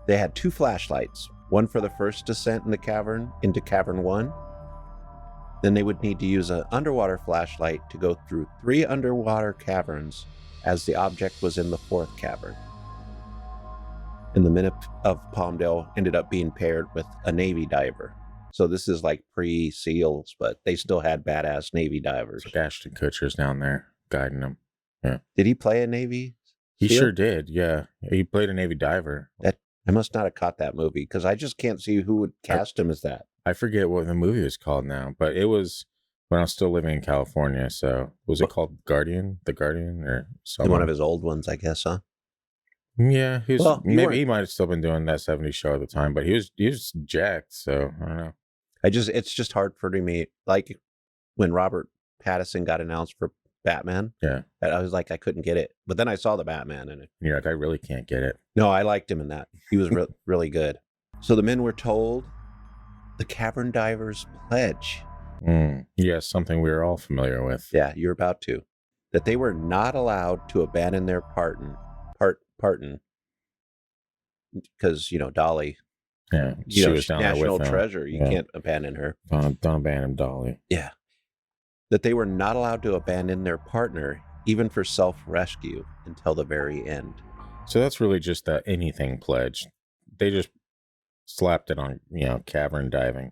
They had 2 flashlights, one for the first descent in the cavern into Cavern 1. Then they would need to use an underwater flashlight to go through 3 underwater caverns as the object was in the 4th cavern. And the men of Palmdale ended up being paired with a Navy diver. So this is like pre-SEALs, but they still had badass Navy divers. So Ashton Kutcher's down there guiding them. Yeah. Did he play a Navy He SEAL? sure did, yeah. He played a Navy diver. I must not have caught that movie because I just can't see who would cast him as that. I forget what the movie was called now, but it was when I was still living in California. So was it called Guardian? The Guardian or something? One of his old ones, I guess, huh? Yeah, he was. Maybe he might have still been doing that 70s show at the time, but he was jacked. So I don't know. It's just hard for me. Like when Robert Pattinson got announced for Batman. Yeah, I was like, I couldn't get it, but then I saw the Batman in it. You're like, I really can't get it. No, I liked him in that. He was really good. So the men were told the cavern divers pledge. Yes, something we were all familiar with. Yeah, you're about to. That they were not allowed to abandon their parton, because Dolly. Yeah, she was down there with national them. treasure. You can't abandon her. Don't abandon Dolly. Yeah. That they were not allowed to abandon their partner, even for self-rescue, until the very end. So that's really just the anything pledge. They just slapped it on, cavern diving.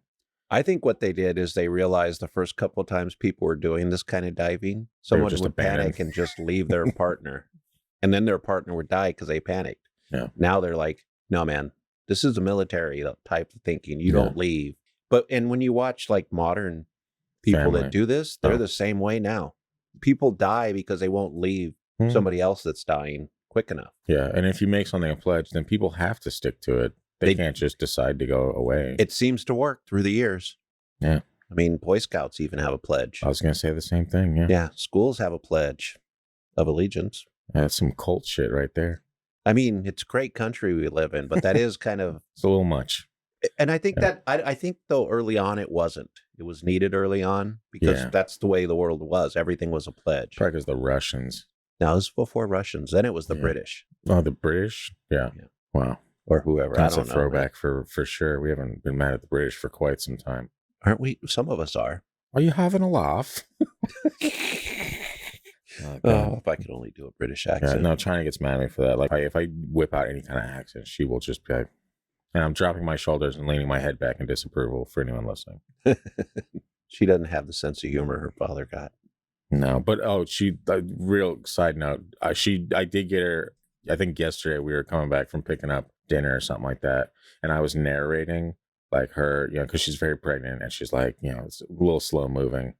I think what they did is they realized the first couple of times people were doing this kind of diving, someone would panic and just leave their partner. And then their partner would die because they panicked. Yeah. Now they're like, no, man, this is a military type of thinking. You don't leave. And when you watch like modern people that do this, they're the same way now. People die because they won't leave somebody else that's dying quick enough. Yeah, and if you make something a pledge, then people have to stick to it. They can't just decide to go away. It seems to work through the years. Yeah. I mean, Boy Scouts even have a pledge. I was going to say the same thing, yeah. Yeah, schools have a pledge of allegiance. That's some cult shit right there. I mean, it's a great country we live in, but that is kind of... It's a little much. And I think I think, though, early on it wasn't. It was needed early on because that's the way the world was. Everything was a pledge. Probably because the Russians. No, it was before Russians. Then it was the British. Oh, the British? Yeah. Wow. Or whoever. That's I don't know. That's a throwback for sure. We haven't been mad at the British for quite some time. Aren't we? Some of us are. Are you having a laugh? If I could only do a British accent. Yeah, no, China gets mad at me for that. Like, if I whip out any kind of accent, she will just be like, and I'm dropping my shoulders and leaning my head back in disapproval for anyone listening. She doesn't have the sense of humor her father got. No, but real side note, I did get her, I think yesterday we were coming back from picking up dinner or something like that. And I was narrating like her, because she's very pregnant and she's like, it's a little slow moving.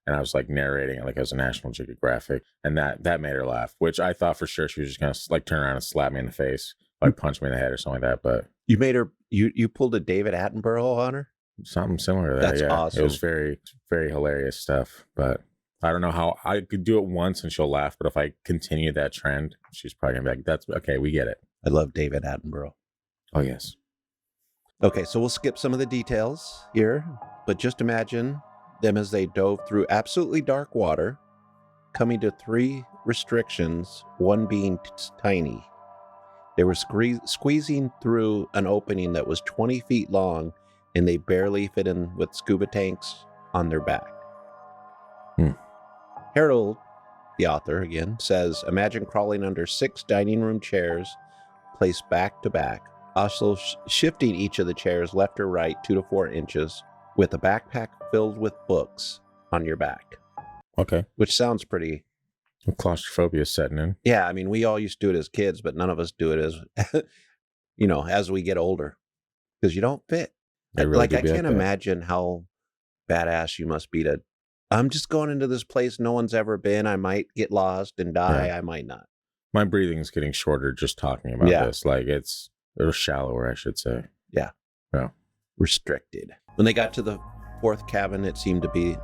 And I was like narrating it like as a National Geographic. And that made her laugh, which I thought for sure she was just going to like turn around and slap me in the face, like punch me in the head or something like that. But you made her, you pulled a David Attenborough on her? Something similar to that. That's awesome. It was very, very hilarious stuff. But I don't know how I could do it once and she'll laugh. But if I continue that trend, she's probably going to be like, that's okay. We get it. I love David Attenborough. Oh, yes. Okay, so we'll skip some of the details here, but just imagine them as they dove through absolutely dark water, coming to 3 restrictions, one being tiny. They were squeezing through an opening that was 20 feet long, and they barely fit in with scuba tanks on their back. Harold, the author again, says, imagine crawling under 6 dining room chairs placed back to back, also shifting each of the chairs left or right 2 to 4 inches, with a backpack filled with books on your back. Okay. Which sounds pretty... Claustrophobia is setting in. Yeah, I mean, we all used to do it as kids, but none of us do it as, as we get older. Because you don't fit. Really I can't imagine how badass you must be to... I'm just going into this place no one's ever been. I might get lost and die. I might not. My breathing's getting shorter just talking about this. Like, it's shallower, I should say. Yeah. Yeah. Restricted. When they got to the 4th cavern, it seemed to be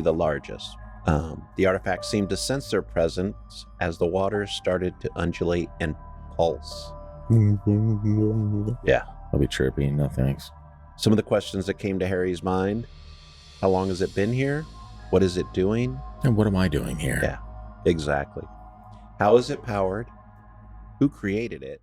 the largest. The artifacts seemed to sense their presence as the water started to undulate and pulse. Yeah. I'll be trippy. No thanks. Some of the questions that came to Harry's mind: how long has it been here? What is it doing? And what am I doing here? Yeah, exactly. How is it powered? Who created it?